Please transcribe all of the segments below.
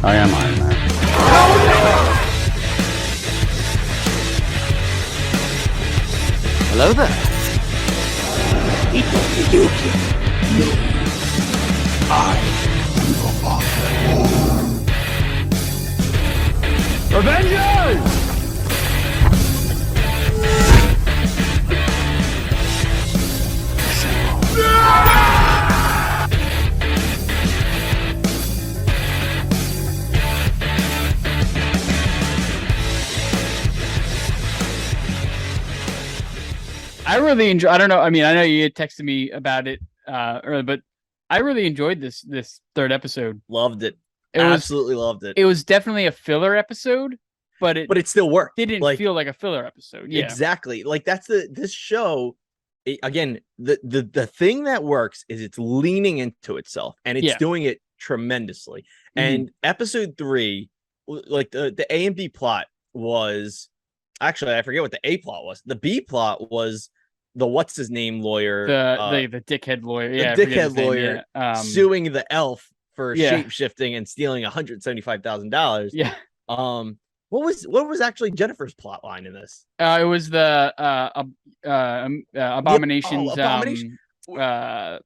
I am Iron Man. Hello there. Avengers! I really enjoy. I don't know. I mean, I know you had texted me about it earlier, but I really enjoyed this third episode. Loved it. It Absolutely loved it. It was definitely a filler episode, but it still worked. Didn't feel like a filler episode. Yeah, exactly. Like that's this show. Again, the thing that works is it's leaning into itself, and it's doing it tremendously. And episode 3, like the A and B plot was actually, I forget what the A plot was. The B plot was the what's his name lawyer, the dickhead lawyer, the dickhead lawyer suing the elf for shape shifting and stealing $175,000. Yeah. What was actually Jennifer's plot line in this? It was the Abomination's Abomination?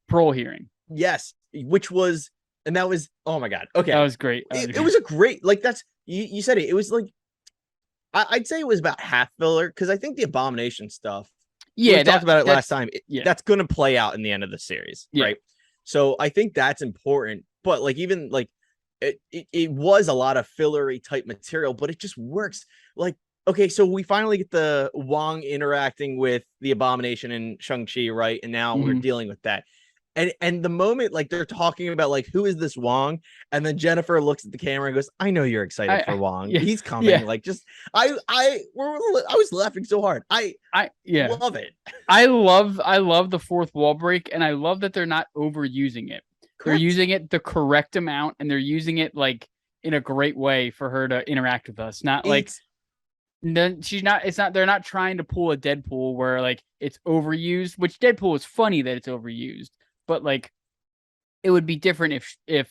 parole hearing. Yes, which was, and that was, oh my god, okay, that was great. It was a great, like, that's you said it. It was like, I'd say it was about half filler, because I think the Abomination stuff. Yeah, we talked about it last time. That's going to play out in the end of the series, right? So I think that's important. But like, even like, it was a lot of fillery type material, but it just works. Like, okay, so we finally get the Wong interacting with the Abomination and Shang-Chi, right? And now we're dealing with that. And the moment, like, they're talking about, like, who is this Wong? And then Jennifer looks at the camera and goes, I know you're excited for Wong. He's coming. Yeah. Like, just, I was laughing so hard. I love it. I love the fourth wall break, and I love that they're not overusing it. Correct. They're using it the correct amount, and they're using it, like, in a great way for her to interact with us. Not like, they're not trying to pull a Deadpool where, like, it's overused, which Deadpool is funny that it's overused. But like, it would be different if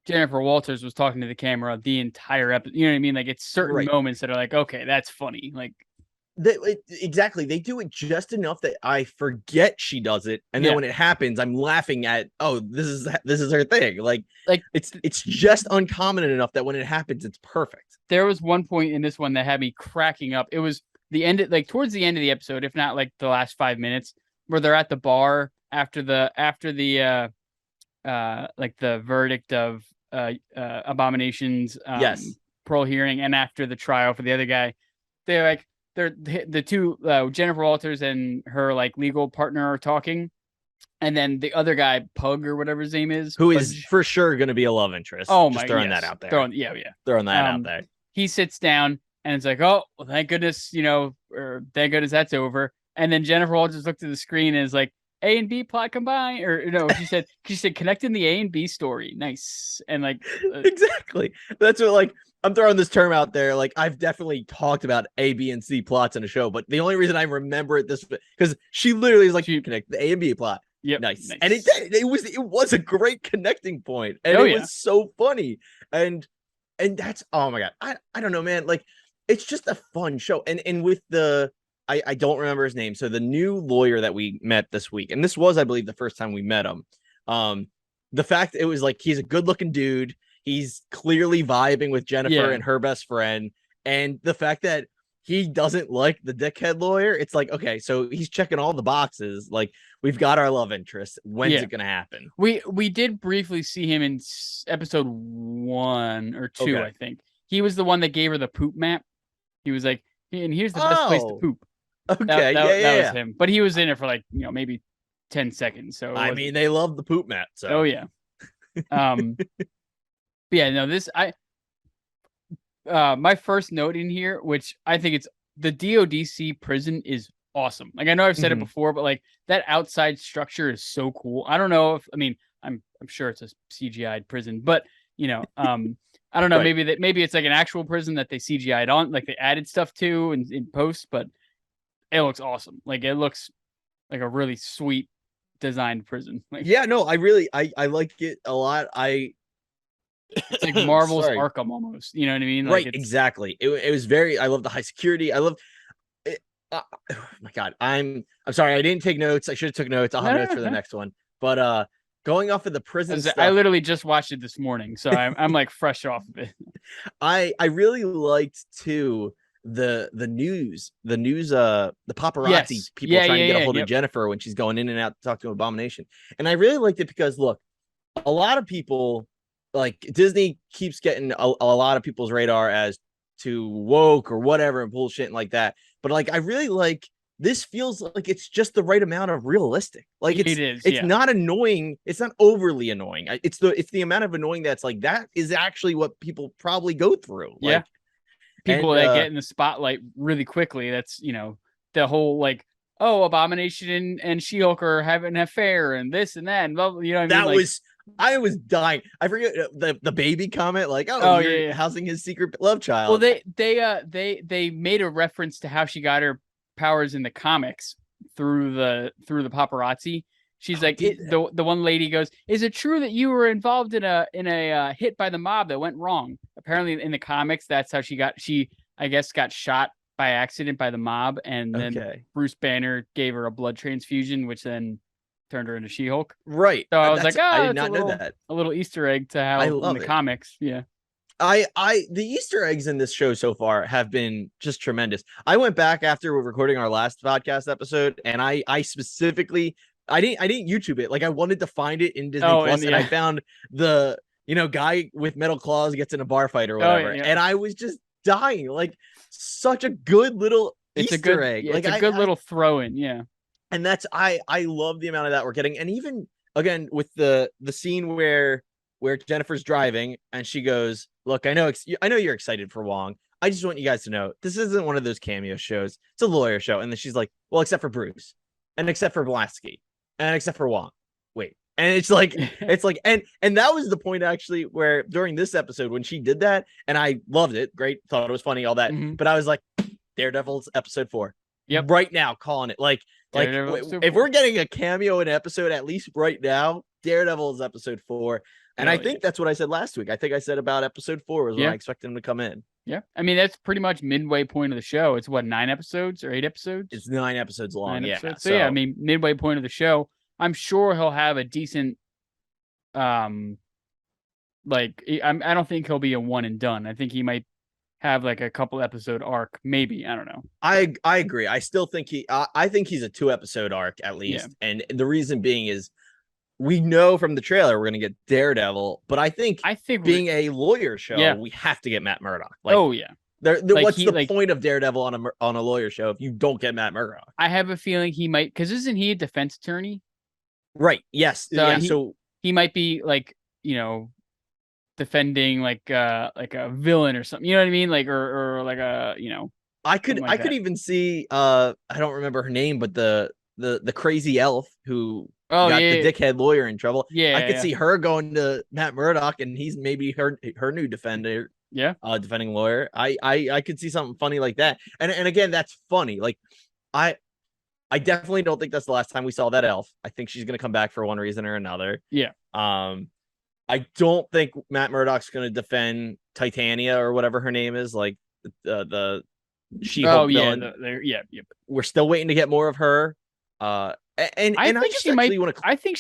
Jennifer Walters was talking to the camera the entire episode. You know what I mean? Like, it's certain moments that are like, okay, that's funny. Like, exactly, they do it just enough that I forget she does it, and then when it happens, I'm laughing at, oh, this is her thing. Like it's just uncommon enough that when it happens, it's perfect. There was one point in this one that had me cracking up. It was the end, like towards the end of the episode, if not like the last 5 minutes, where they're at the bar after the like the verdict of Abomination's parole hearing, and after the trial for the other guy. They're the two, Jennifer Walters and her like legal partner are talking, and then the other guy, Pug or whatever his name is, who is for sure going to be a love interest. Oh, just throwing that out there. Throwing that out there. He sits down and it's like, oh, well, thank goodness, or thank goodness that's over. And then Jennifer Walters looked at the screen and is like, A and B plot combined, or no, she said connecting the A and B story. Nice. And like exactly. That's what, like, I'm throwing this term out there. Like, I've definitely talked about A, B, and C plots in a show, but the only reason I remember it this, because she literally is like, you connect the A and B plot. Yep. Nice. And it was a great connecting point. And it was so funny. And that's, oh my God. I don't know, man. Like, it's just a fun show. And with the, I don't remember his name. So the new lawyer that we met this week, and this was, I believe, the first time we met him. The fact it was like, he's a good looking dude. He's clearly vibing with Jennifer and her best friend. And the fact that he doesn't like the dickhead lawyer, it's like, okay, so he's checking all the boxes. Like, we've got our love interest. When's it going to happen? We did briefly see him in episode 1 or 2, I think. He was the one that gave her the poop map. He was like, and here's the best place to poop. Okay, that was him. But he was in it for like, maybe 10 seconds. So I mean, they love the poop map. So. Oh yeah. But yeah, no, this my first note in here, which I think it's the DODC prison is awesome. Like, I know I've said it before, but like that outside structure is so cool. I don't know if, I mean, I'm sure it's a CGI'd prison, but I don't know, maybe it's like an actual prison that they CGI'd on, like they added stuff to in post, but it looks awesome. Like, it looks like a really sweet designed prison. Like, yeah, no, I like it a lot. It's like Marvel's Sorry. Arkham almost. You know what I mean? Right, exactly. It was very. I love the high security. I love. Oh my god, I'm sorry. I didn't take notes. I should have took notes. I'll have notes for the next one. But going off of the prison stuff, I literally just watched it this morning, so I'm like fresh off of it. I really liked too the paparazzi people trying to get a hold of Jennifer when she's going in and out to talk to Abomination. And I really liked it because look, a lot of people, like, Disney keeps getting a lot of people's radar as too woke or whatever and bullshit and like that. But like, I really like, this feels like it's just the right amount of realistic. Like it's not annoying. It's not overly annoying. It's the amount of annoying that's like, that is actually what people probably go through. Like, people that get in the spotlight really quickly. That's, the whole like, oh, Abomination and She-Hulk are having an affair and this and that. And blah, you know what I mean? I was dying. I forget the baby comment, like, oh you're housing his secret love child. Well, they made a reference to how she got her powers in the comics through the paparazzi. She's like, the one lady goes, "Is it true that you were involved in a hit by the mob that went wrong?" Apparently, in the comics, that's how she I guess got shot by accident by the mob, and then Bruce Banner gave her a blood transfusion, which then turned her into She-Hulk. Right. So I was like, oh, I did not know that. A little Easter egg to how in the comics. Yeah. The Easter eggs in this show so far have been just tremendous. I went back after we're recording our last podcast episode, and I specifically I didn't YouTube it. Like, I wanted to find it in Disney Plus, and I found the guy with metal claws gets in a bar fight or whatever, and I was just dying. Like, such a good little Easter egg. Like, it's a good little throw in. Yeah. And that's I love the amount of that we're getting. And even again with the scene where Jennifer's driving and she goes, "Look, I know you're excited for Wong. I just want you guys to know this isn't one of those cameo shows. It's a lawyer show." And then she's like, "Well, except for Bruce, and except for Blasky, and except for Wong." Wait. And it's like and that was the point actually where during this episode when she did that, and I loved it. Great, thought it was funny, all that. Mm-hmm. But I was like, Daredevil's episode 4. Yep. Right now, calling it. Like if we're getting a cameo in episode, at least right now, Daredevil is episode 4. And I think that's what I said last week. I think I said about episode 4 was when I expect him to come in. Yeah. I mean, that's pretty much midway point of the show. It's what, 9 episodes or 8 episodes? It's 9 episodes long. So yeah, I mean, midway point of the show. I'm sure he'll have a decent, I don't think he'll be a one and done. I think he might have like a couple episode arc, maybe. I don't know. I agree. I still think I think he's a 2 episode arc at least. Yeah. And the reason being is we know from the trailer we're gonna get Daredevil, but I think being a lawyer show, we have to get Matt Murdock. Like, what's the point of Daredevil on a lawyer show if you don't get Matt Murdock? I have a feeling he might, because isn't he a defense attorney? Right. Yes. So he might be like, defending like a villain or something, you know what I mean? Like or like a I could even see I don't remember her name, but the crazy elf who got the dickhead lawyer in trouble. I could see her going to Matt Murdock and he's maybe her new defender. Yeah. Defending lawyer. I could see something funny like that. And again, that's funny. Like I definitely don't think that's the last time we saw that elf. I think she's gonna come back for one reason or another. Yeah. I don't think Matt Murdock's going to defend Titania or whatever her name is, like the She-Hulk villain. We're still waiting to get more of her. I think she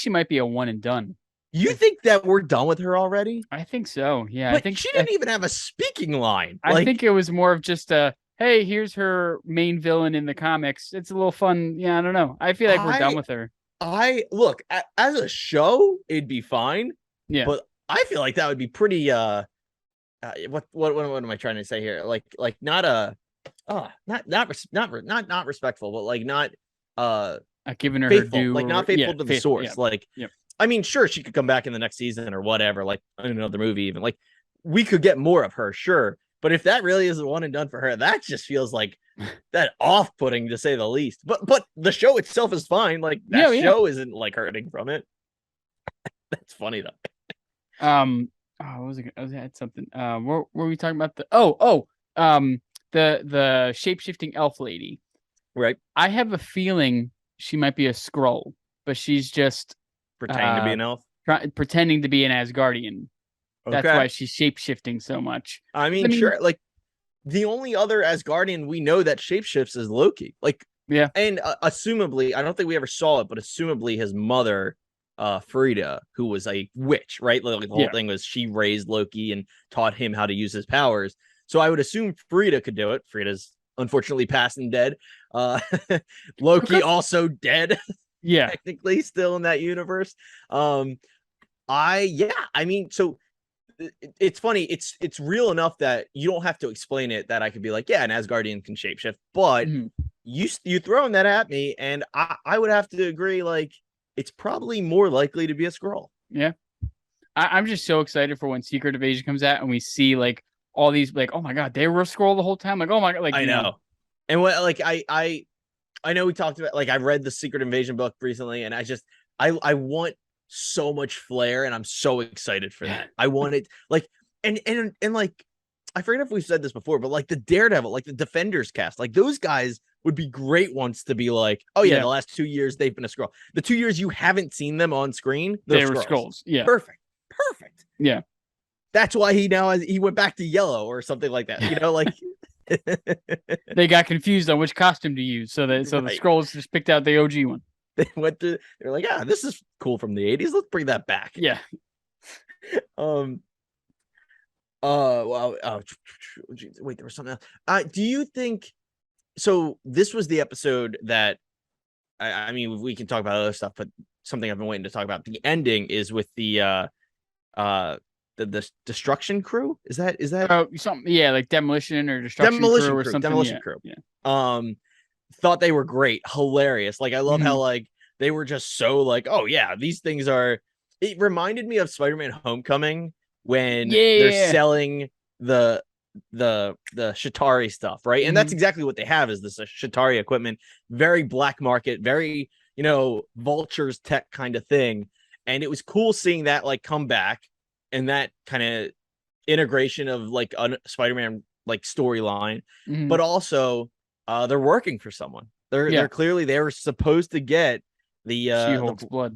might be a one and done. You think that we're done with her already? I think so. Yeah, but I think she didn't even have a speaking line. I think it was more of just a, hey, here's her main villain in the comics. It's a little fun. Yeah, I don't know. I feel like we're done with her. Look, as a show, it'd be fine. Yeah, but I feel like that would be pretty. What am I trying to say here? Like not respectful, but like not giving her faithful, her due, like not faithful to the source. I mean, sure, she could come back in the next season or whatever, like in another movie, even like we could get more of her, sure. But if that really is the one and done for her, that just feels like that off-putting to say the least. But the show itself is fine. Like that show isn't like hurting from it. That's funny though. What was it? I had something. What were we talking about? The shape-shifting elf lady. Right. I have a feeling she might be a Skrull, but she's just pretending to be an elf. Pretending to be an Asgardian. That's why she's shape-shifting so much. I mean, sure. Like, the only other Asgardian we know that shapeshifts is Loki. Like, yeah. And assumably, I don't think we ever saw it, but assumably his mother, Frida, who was a witch, right? Like, the whole thing was she raised Loki and taught him how to use his powers. So I would assume Frida could do it. Frida's unfortunately passed and dead. Loki also dead. Yeah. Technically still in that universe. I mean, so it's funny. It's real enough that you don't have to explain it, that I could be like, yeah, an Asgardian can shapeshift, but you throwing that at me, and I would have to agree, like, it's probably more likely to be a Skrull. Yeah. I'm just so excited for when Secret Invasion comes out and we see like all these, like, oh my god, they were a Skrull the whole time. Like, oh my god, like, I know. And what, like, I know we talked about, like, I read the Secret Invasion book recently, and I want so much flair, and I'm so excited for that. I want it, like, and like, I forget if we've said this before, but like the Daredevil, like the Defenders cast, like those guys would be great ones to be like, oh yeah, the last 2 years they've been a Skrull. The 2 years you haven't seen them on screen, they were Skrulls. Yeah, perfect. Yeah, that's why he went back to yellow or something like that. You know, like they got confused on which costume to use, so the Skrulls just picked out the OG one. They're like, this is cool from the 80s. Let's bring that back. Yeah. Well, wait, there was something else. Do you think so? This was the episode that I mean, we can talk about other stuff, but something I've been waiting to talk about. The ending is with the destruction crew. Is that something? Yeah, like Demolition or Destruction Crew or something. Demolition Crew. Yeah. Thought they were great, hilarious. Like, I love how, like, they were just so like, oh yeah, these things are. It reminded me of Spider-Man: Homecoming when they're selling the Shatari stuff, right? And that's exactly what they have, is this Shatari equipment, very black market, very, Vulture's tech kind of thing. And it was cool seeing that, like, come back, and that kind of integration of, like, a Spider-Man, like, storyline, but also they're working for someone. They're clearly, they were supposed to get the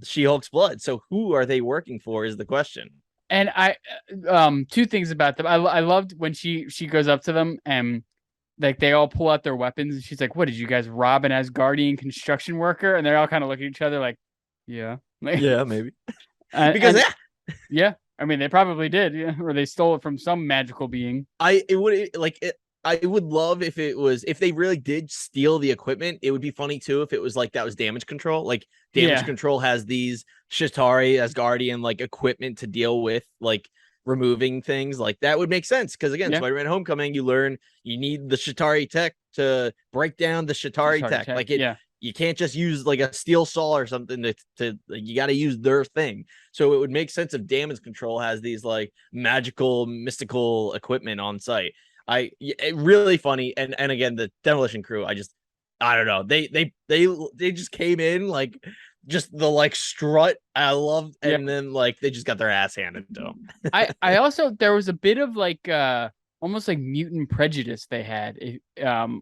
She-Hulk's blood. So who are they working for is the question. And I, two things about them. I loved when she goes up to them and, like, they all pull out their weapons, and she's like, "What, did you guys rob an Asgardian construction worker?" And they're all kind of looking at each other like, "Yeah, yeah, maybe." Because yeah, I mean, they probably did, or they stole it from some magical being. I would love if they really did steal the equipment. It would be funny too if it was like that was damage control. Like, damage control has these Shatari Asgardian, like, equipment to deal with, like, removing things. Like, that would make sense, because again, Spider-Man: Homecoming, you learn you need the Shatari tech to break down the Shatari tech. Like, you can't just use like a steel saw or something to you got to use their thing. So it would make sense if damage control has these, like, magical, mystical equipment on site. Really funny. And again, the Demolition Crew, I don't know. They just came in, like, just the, like, strut. I loved, and then, like, they just got their ass handed to them. I also, there was a bit of, like, almost like mutant prejudice they had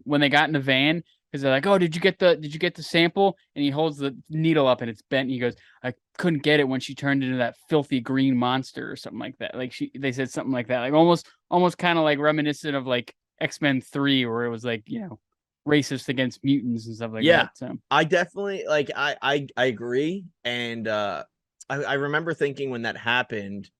when they got in the van, because they're like, "Oh, did you get the sample?" And he holds the needle up and it's bent. And he goes, "I couldn't get it when she turned into that filthy green monster," or something like that. Like, they said something like that, like almost kind of like reminiscent of, like, X-Men 3, where it was like, racist against mutants and stuff like that. So I definitely, like, I agree. And I remember thinking when that happened,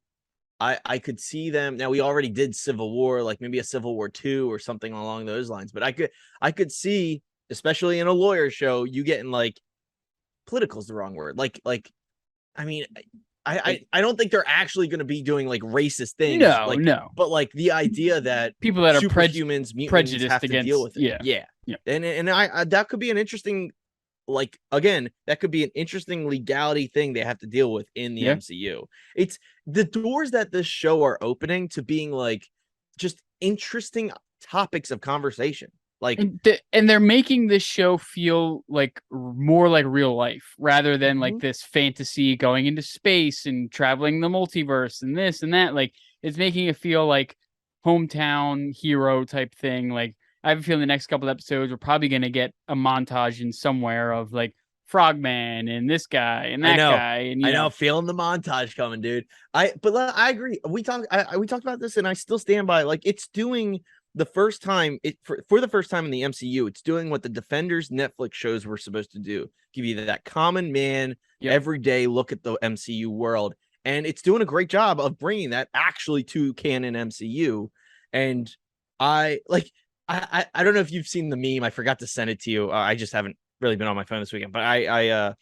I could see them. Now, we already did Civil War, like maybe a Civil War 2 or something along those lines, but I could see, especially in a lawyer show, you getting, like, political is the wrong word. Like, I mean, I don't think they're actually going to be doing, like, racist things. No. But, like, the idea that people that are superhumans, mutants have to deal with it. Yeah. And I that could be an interesting, like, again, that could be an interesting legality thing they have to deal with in the MCU. It's the doors that this show are opening to being, like, just interesting topics of conversation. Like, and they're making this show feel like more like real life rather than like this fantasy going into space and traveling the multiverse and this and that. Like, it's making it feel like hometown hero type thing. Like, I have a feeling the next couple of episodes we're probably going to get a montage in somewhere of, like, Frogman and this guy and that guy. And I know, feeling the montage coming, dude. But I agree. We talked about this, and I still stand by. Like, it's doing the first time for the first time in the MCU. It's doing what the Defenders Netflix shows were supposed to do: give you that common man, everyday look at the MCU world, and it's doing a great job of bringing that actually to canon MCU. And I don't know if you've seen the meme. I forgot to send it to you. I just haven't really been on my phone this weekend, but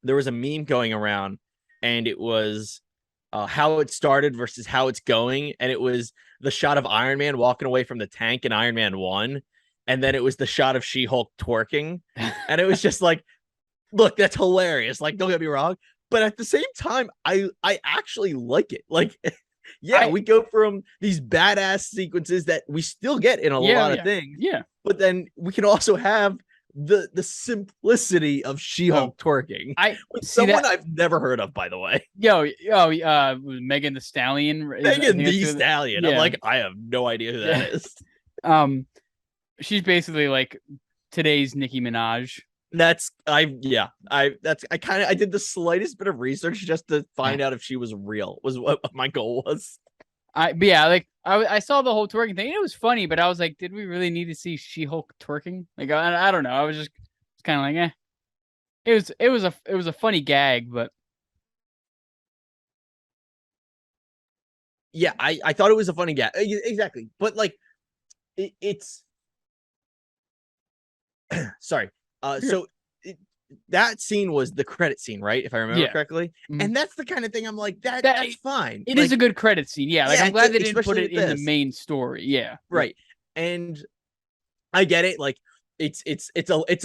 there was a meme going around, and it was how it started versus how it's going, and it was the shot of Iron Man walking away from the tank in Iron Man 1, and then it was the shot of She-Hulk twerking, and it was just like, look, that's hilarious. Like, don't get me wrong, but at the same time, I actually like it. Like, yeah, we go from these badass sequences that we still get in a lot of things, but then we can also have the simplicity of She-Hulk twerking. Someone I've never heard of, by the way. Megan the Stallion. Megan the Stallion. Yeah. I'm like, I have no idea who that is. She's basically like today's Nicki Minaj. I did the slightest bit of research just to find out if she was real, was what my goal was. I saw the whole twerking thing. It was funny, but I was like, did we really need to see She-Hulk twerking? Like, I don't know. I was just kind of like, eh. It was a funny gag, but yeah, I thought it was a funny gag. Exactly, but like, it's sorry. So that scene was the credit scene, right? If I remember correctly. Mm-hmm. And that's the kind of thing I'm like, that's fine. It is a good credit scene. Yeah. Like, I'm glad they didn't put it in the main story. Yeah. Right. And I get it. Like, it's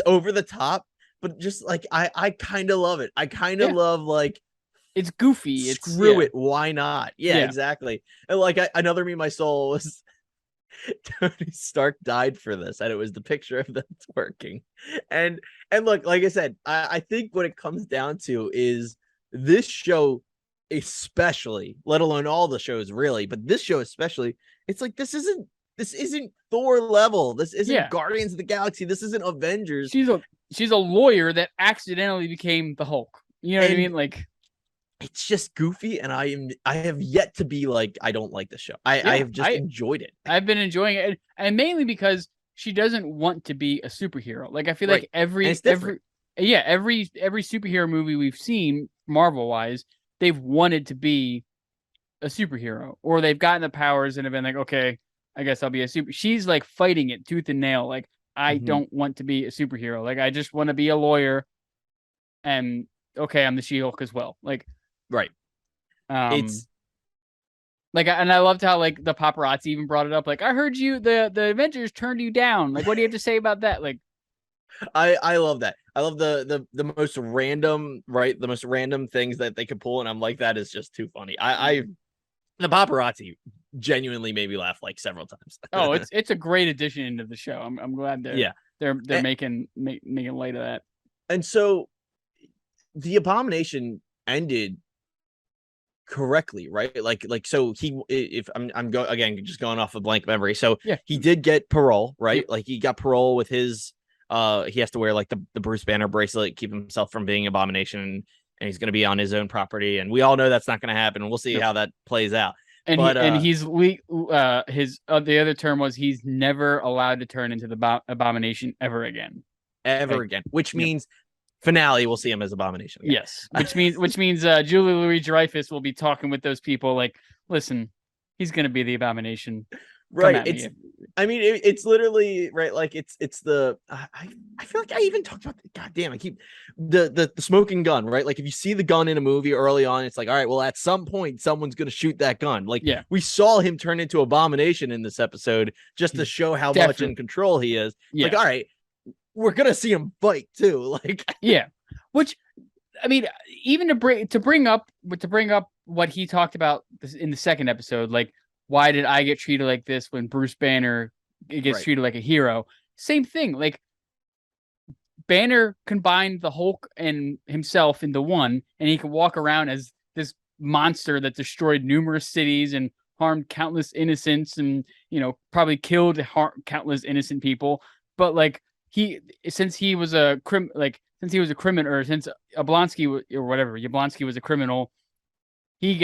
over the top, but just like, I kind of love it. I kind of love, like, it's goofy. Screw it. Why not? Yeah, exactly. And like, another meme I saw was Tony Stark died for this, and it was the picture of them twerking. And look, like I said, I think what it comes down to is this show, especially, let alone all the shows really, but this show especially, it's like, this isn't Thor level. This isn't Guardians of the Galaxy. This isn't Avengers. She's a lawyer that accidentally became the Hulk. You know what I mean? Like, it's just goofy, and I have yet to be like, I don't like the show. I have just enjoyed it. I've been enjoying it, and mainly because she doesn't want to be a superhero. Like, I feel like every superhero movie we've seen, Marvel wise, they've wanted to be a superhero, or they've gotten the powers and have been like, okay, I guess I'll be a super. She's like fighting it tooth and nail. Like, I don't want to be a superhero. Like, I just want to be a lawyer, and okay, I'm the She-Hulk as well. Like. Right. It's like, and I loved how, like, the paparazzi even brought it up. Like, I heard the Avengers turned you down. Like, what do you have to say about that? Like, I love that. I love the most random, right? The most random things that they could pull, and I'm like, that is just too funny. The paparazzi genuinely made me laugh like several times. Oh, it's a great addition into the show. I'm glad they're making light of that. And so the Abomination ended correctly, right? Like so if I'm just going off of blank memory, so he did get parole, right? Like, he got parole with his he has to wear like the Bruce Banner bracelet, keep himself from being Abomination, and he's going to be on his own property, and we all know that's not going to happen, and we'll see how that plays out. And the other term was he's never allowed to turn into the Abomination ever again, which means finale, we'll see him as Abomination again. Yes, which means Julie Louis-Dreyfus will be talking with those people like, listen, he's going to be the Abomination. Right. It's literally right. Like, it's the I feel like I even talked about I keep the smoking gun, right? Like, if you see the gun in a movie early on, it's like, all right, well, at some point someone's going to shoot that gun. Like, we saw him turn into Abomination in this episode just to show how much in control he is. Like, all right, we're gonna see him fight too. Like, which, I mean, even to bring up what he talked about in the second episode, like, why did I get treated like this when Bruce Banner gets treated like a hero? Same thing. Like, Banner combined the Hulk and himself into one, and he can walk around as this monster that destroyed numerous cities and harmed countless innocents, and probably killed countless innocent people. But like, since he was since he was a criminal, or since Oblonsky or whatever, Yablonsky was a criminal, he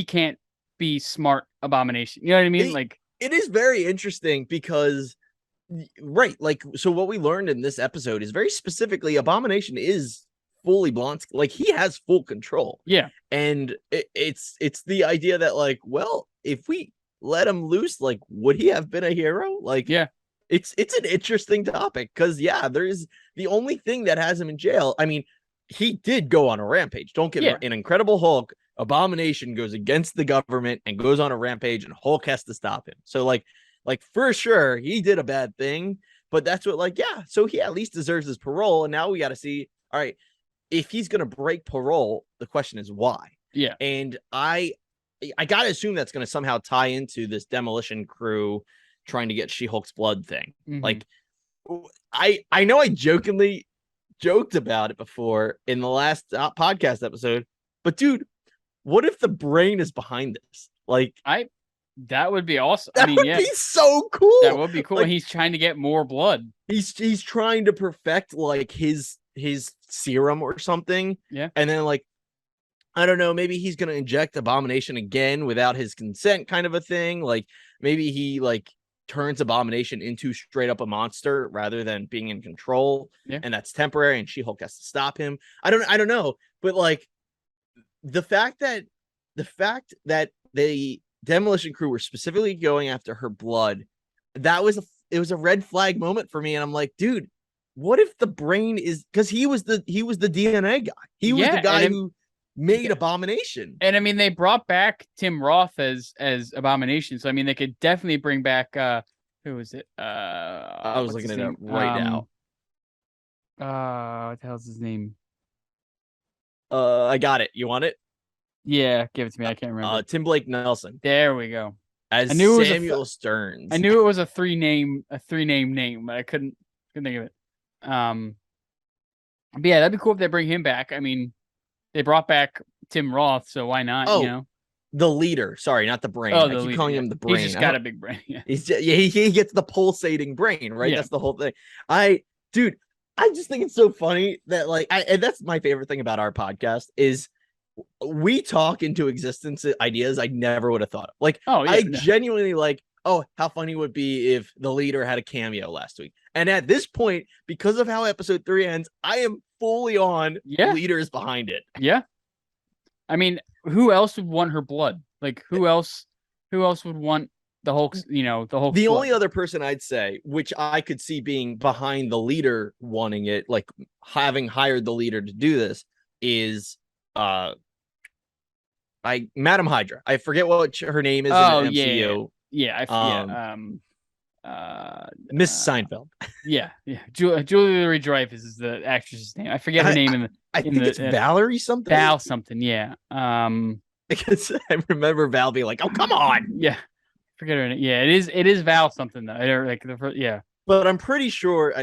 can't be smart Abomination. You know what I mean? It is very interesting because, right, like, so what we learned in this episode is very specifically Abomination is fully Blonsky. Like, he has full control. Yeah. And it's the idea that, like, well, if we let him loose, like, would he have been a hero? Like, yeah. It's an interesting topic because, yeah, there's the only thing that has him in jail. I mean, he did go on a rampage. Don't get me wrong. In Incredible Hulk, Abomination goes against the government and goes on a rampage, and Hulk has to stop him. So, like for sure, he did a bad thing. But that's what, like, yeah. So he at least deserves his parole. And now we got to see, all right, if he's gonna break parole, the question is why. Yeah. And I gotta assume that's gonna somehow tie into this Demolition crew trying to get She-Hulk's blood thing. Mm-hmm. Like, I know I jokingly joked about it before in the last podcast episode, but dude, what if the Brain is behind this? Like, that would be awesome. That would be so cool. That would be cool. Like, he's trying to get more blood. He's trying to perfect like his serum or something. Yeah. And then, like, I don't know, maybe he's gonna inject Abomination again without his consent, kind of a thing. Like, maybe he like turns Abomination into straight up a monster rather than being in control. Yeah. And that's temporary, and She-Hulk has to stop him. I don't know, but like the fact that the Demolition crew were specifically going after her blood, it was a red flag moment for me. And I'm like, dude, what if the Brain is, because he was the DNA guy. He was the guy who made Abomination. And I mean, they brought back Tim Roth as Abomination, so I mean, they could definitely bring back who was it? I was looking it up right now. What the hell's his name? I got it. You want it? Yeah, give it to me. I can't remember. Tim Blake Nelson. There we go. As Samuel Stearns. I knew it was a three name name, but I couldn't think of it. But yeah, that'd be cool if they bring him back. I mean, they brought back Tim Roth, so why not? Oh, you know, the leader. Sorry, not the Brain. I keep calling him the Brain. He's just got a big brain. Yeah, he gets the pulsating brain, right? Yeah. That's the whole thing. I just think it's so funny that, like, and that's my favorite thing about our podcast is we talk into existence ideas I never would have thought of. Like, genuinely like, oh, how funny would it be if the leader had a cameo last week? And at this point, because of how episode 3 ends, I am fully on leaders behind it. Yeah. I mean, who else would want her blood? Like, who else would want the Hulk's, the Hulk's The blood? only other person I'd say, which I could see being behind the leader wanting it, like having hired the leader to do this, is Madam Hydra. I forget what her name is in the MCU. Miss Seinfeld. Yeah. Julia Louis-Dreyfus is the actress's name. I forget her name I think it's Valerie something. Val something, yeah. Because I remember Val being like, "Oh, come on." Yeah. Forget her name. Yeah, it is Val something though. Like But I'm pretty sure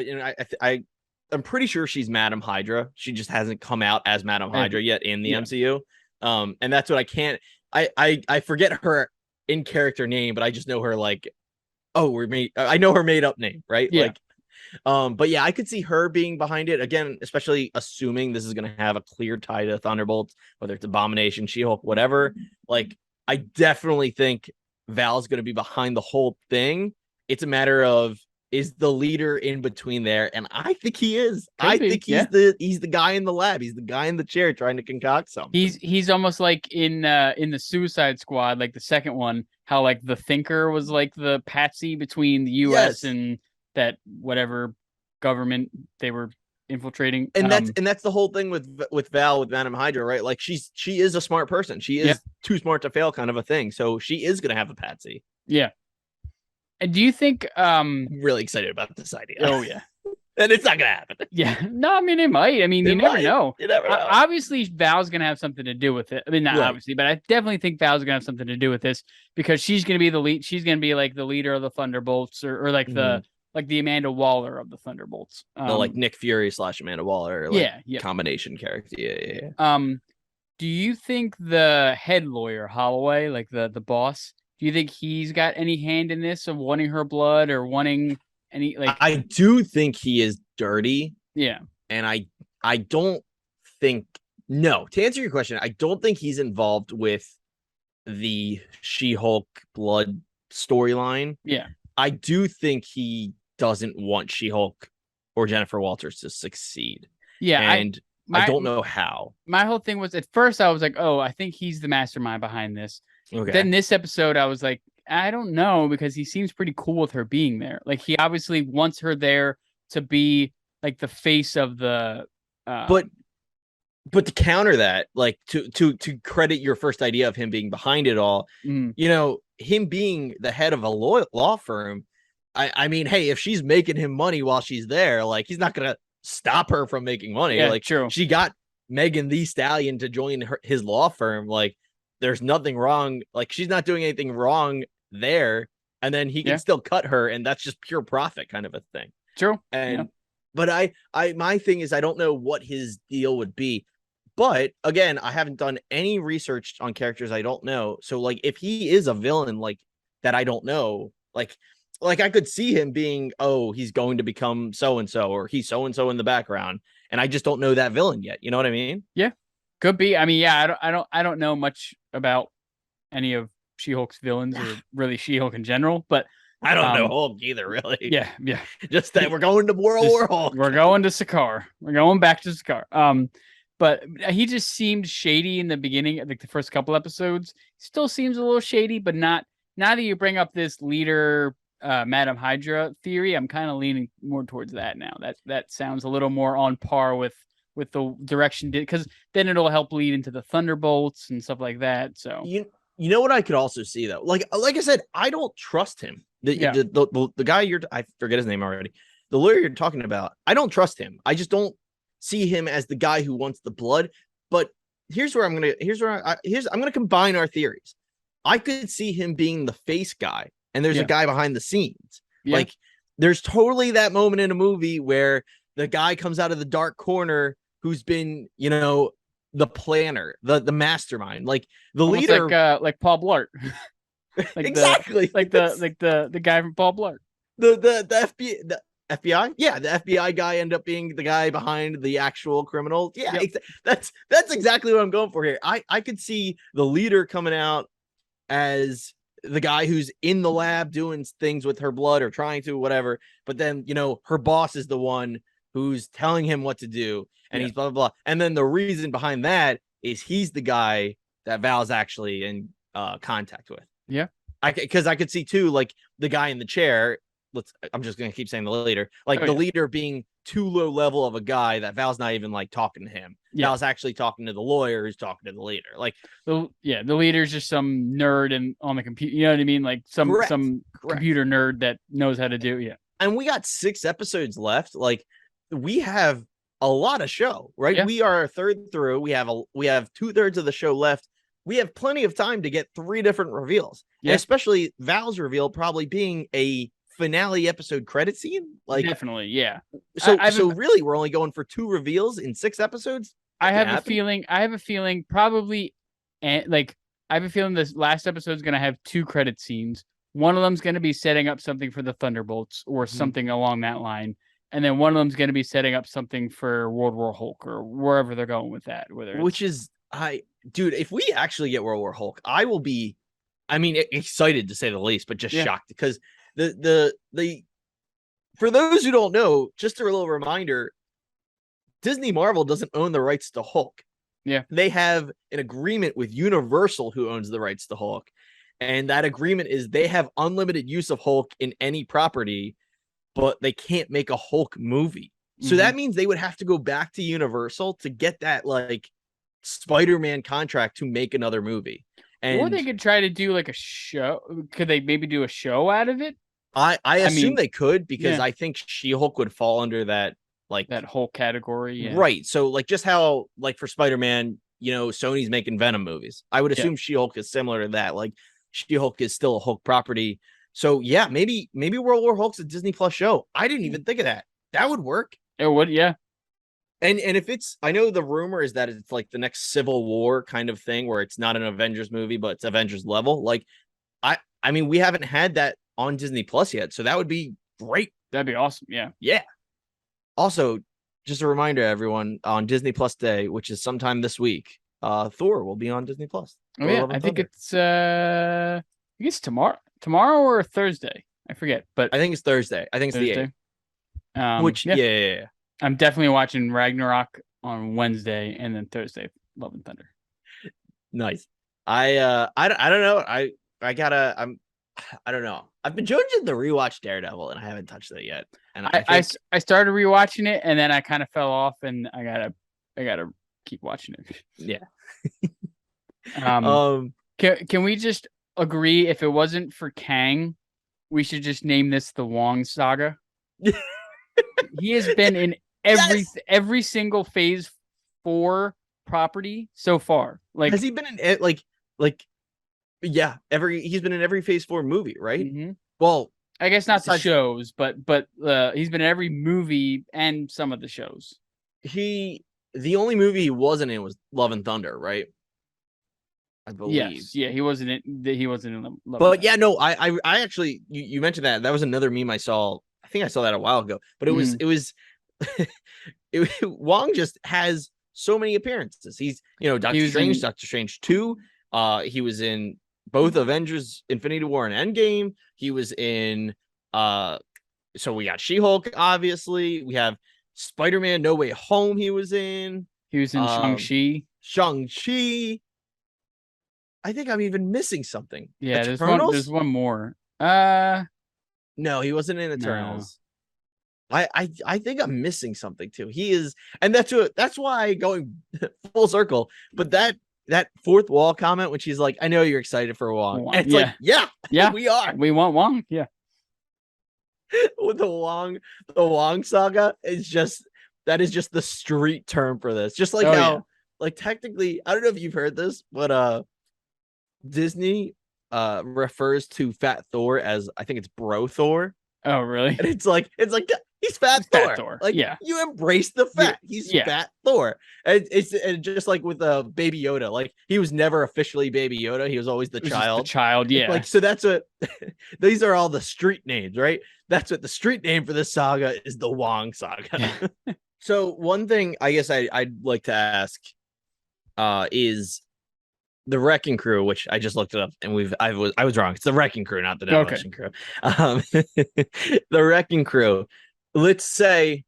I'm pretty sure she's Madam Hydra. She just hasn't come out as Madam Hydra yet in the MCU. And that's what I forget her in character name, but I just know her like, I know her made up name, right? Yeah. Like, but yeah, I could see her being behind it again, especially assuming this is going to have a clear tie to Thunderbolts, whether it's Abomination, She-Hulk, whatever. Like, I definitely think Val's going to be behind the whole thing. It's a matter of, is the leader in between there? And I think he is. I think he's the guy in the lab. He's the guy in the chair trying to concoct something. He's almost like in the Suicide Squad, like the second one, how like the Thinker was like the patsy between the US and that whatever government they were infiltrating. And that's the whole thing with Val, with Madam Hydra, right? Like, she is a smart person. She is too smart to fail, kind of a thing. So she is gonna have a patsy. Yeah. And do you think I'm really excited about this idea? Oh yeah. And it's not gonna happen. Yeah. No, I mean it might. I mean, you never know. You never know. Obviously, Val's gonna have something to do with it. I mean, not obviously, but I definitely think Val's gonna have something to do with this because she's gonna be the lead. She's gonna be like the leader of the Thunderbolts, or like the Amanda Waller of the Thunderbolts. The like Nick Fury / Amanda Waller, combination character. Yeah. Do you think the head lawyer Holloway, like the boss, do you think he's got any hand in this of wanting her blood or wanting any like? I do think he is dirty. Yeah. And I don't think no. To answer your question, I don't think he's involved with the She-Hulk blood storyline. Yeah. I do think he doesn't want She-Hulk or Jennifer Walters to succeed. Yeah, and I don't know how. My whole thing was, at first I was like, oh, I think he's the mastermind behind this. Okay. Then this episode, I was like, I don't know, because he seems pretty cool with her being there. Like, he obviously wants her there to be like the face of the. But to counter that, like to credit your first idea of him being behind it all, him being the head of a law firm. I mean, hey, if she's making him money while she's there, like, he's not gonna stop her from making money. Yeah, like, true. She got Megan Thee Stallion to join his law firm. Like, there's nothing wrong. Like, she's not doing anything wrong there, and then he can still cut her, and that's just pure profit kind of a thing. True. And but my thing is, I don't know what his deal would be. But again, I haven't done any research on characters I don't know. So, like, if he is a villain, like, that I don't know, like I could see him being, oh, he's going to become so and so, or he's so and so in the background, and I just don't know that villain yet. You know what I mean? Yeah, could be. I mean, yeah, I don't know much about any of She-Hulk's villains, or really She-Hulk in general, but I don't know Hulk either, really. Yeah. Just that we're going to World War Hulk. We're going to Sakaar. We're going back to Sakaar. But he just seemed shady in the beginning, like the first couple episodes. Still seems a little shady, but not. Now that you bring up this leader, Madam Hydra theory, I'm kind of leaning more towards that now. That sounds a little more on par with the direction, because then it'll help lead into the Thunderbolts and stuff like that. So you know what I could also see, though, like I said, I don't trust him. The guy I forget his name already. The lawyer you're talking about, I don't trust him. I just don't see him as the guy who wants the blood. But I'm gonna combine our theories. I could see him being the face guy, and there's a guy behind the scenes. Like, there's totally that moment in a movie where the guy comes out of the dark corner who's been, the planner, the mastermind, like the almost leader, like Paul Blart. Like exactly, the guy from Paul Blart. The FBI, yeah, the FBI guy ended up being the guy behind the actual criminal. Yeah, that's exactly what I'm going for here. I could see the leader coming out as the guy who's in the lab doing things with her blood, or trying to, whatever. But then, her boss is the one who's telling him what to do, and he's blah, blah, blah. And then the reason behind that is he's the guy that Val's actually in contact with. Yeah. Because I could see too, like, the guy in the chair. I'm just gonna keep saying the leader, like the leader being too low level of a guy that Val's not even like talking to him. Val's actually talking to the lawyer who's talking to the leader. Like the leader's just some nerd and on the computer. You know what I mean? Like some computer nerd that knows how to do. Yeah. And we got 6 episodes left. Like, we have a lot of show, right? Yeah. We are a third through. We have 2/3 of the show left. We have plenty of time to get 3 different reveals, and especially Val's reveal probably being a finale episode credit scene. Like, definitely, yeah. So really, we're only going for 2 reveals in 6 episodes. I have a feeling probably, like, I have a feeling this last episode is going to have 2 credit scenes. One of them's going to be setting up something for the Thunderbolts or something along that line, and then one of them's going to be setting up something for World War Hulk, or wherever they're going with that. Dude, if we actually get World War Hulk, I will be, excited to say the least, but just shocked, because the for those who don't know, just a little reminder, Disney Marvel doesn't own the rights to Hulk. Yeah. They have an agreement with Universal, who owns the rights to Hulk. And that agreement is they have unlimited use of Hulk in any property, but they can't make a Hulk movie. So that means they would have to go back to Universal to get that, like, Spider-Man contract to make another movie. Or they could try to do like a show. Could they maybe do a show out of it? I assume they could, because I think She-Hulk would fall under that, like, that whole category. Yeah. Right. So, like, just how, like, for Spider-Man, Sony's making Venom movies. I would assume She-Hulk is similar to that. Like, She-Hulk is still a Hulk property. So yeah, maybe World War Hulk's a Disney Plus show. I didn't even think of that. That would work. It would, yeah. And if it's, I know the rumor is that it's like the next Civil War kind of thing, where it's not an Avengers movie, but it's Avengers level. Like, I mean, we haven't had that on Disney Plus yet, so that would be great. That'd be awesome. Yeah. Yeah. Also, just a reminder, everyone, on Disney Plus Day, which is sometime this week, Thor will be on Disney Plus. Oh yeah, I think it's tomorrow or Thursday. I forget, but I think it's Thursday. I think it's Thursday. the 8th. Which yeah. I'm definitely watching Ragnarok on Wednesday and then Thursday Love and Thunder. Nice. I don't know. I don't know. I've been joking to rewatch Daredevil and I haven't touched it yet. And I started rewatching it and then I kind of fell off and I gotta keep watching it. Yeah. Can we just agree if it wasn't for Kang, we should just name this the Wong Saga? He has been in every single Phase 4 property so far. Like, has he been in yeah, he's been in every Phase 4 movie, right? Mm-hmm. Well, I guess not the shows, but he's been in every movie and some of the shows. The only movie he wasn't in was Love and Thunder, right? I believe. Yes, yeah, he wasn't in Love. But yeah, no, I actually you mentioned that was another meme I saw. I think I saw that a while ago, but it was Wong just has so many appearances. He's Doctor Strange 2. He was in both Avengers Infinity War and Endgame. He was in so we got She-Hulk, obviously. We have Spider-Man No Way Home he was in. He was in Shang-Chi. Shang-Chi. I think I'm even missing something. Yeah, there's one more. No, he wasn't in Eternals. No. I think I'm missing something too. He is, and that's why going full circle. But that fourth wall comment when she's like, "I know you're excited for Wong." And it's like, yeah, we are. We want Wong. Yeah. With the Wong saga is just the street term for this. Just like like technically, I don't know if you've heard this, but Disney refers to Fat Thor as, I think it's Bro Thor. Oh, really? And it's like he's Fat Thor. Like, yeah, you embrace the fat. He's Fat Thor. And it's just like with Baby Yoda. Like, he was never officially Baby Yoda. He was always the child. The child, yeah. Like, so that's what these are all the street names, right? That's what the street name for this saga is, the Wong saga. So one thing I guess I'd like to ask is the Wrecking Crew, which I just looked it up, and I was wrong. It's the Wrecking Crew, not the Demolition Crew. The Wrecking Crew. Let's say,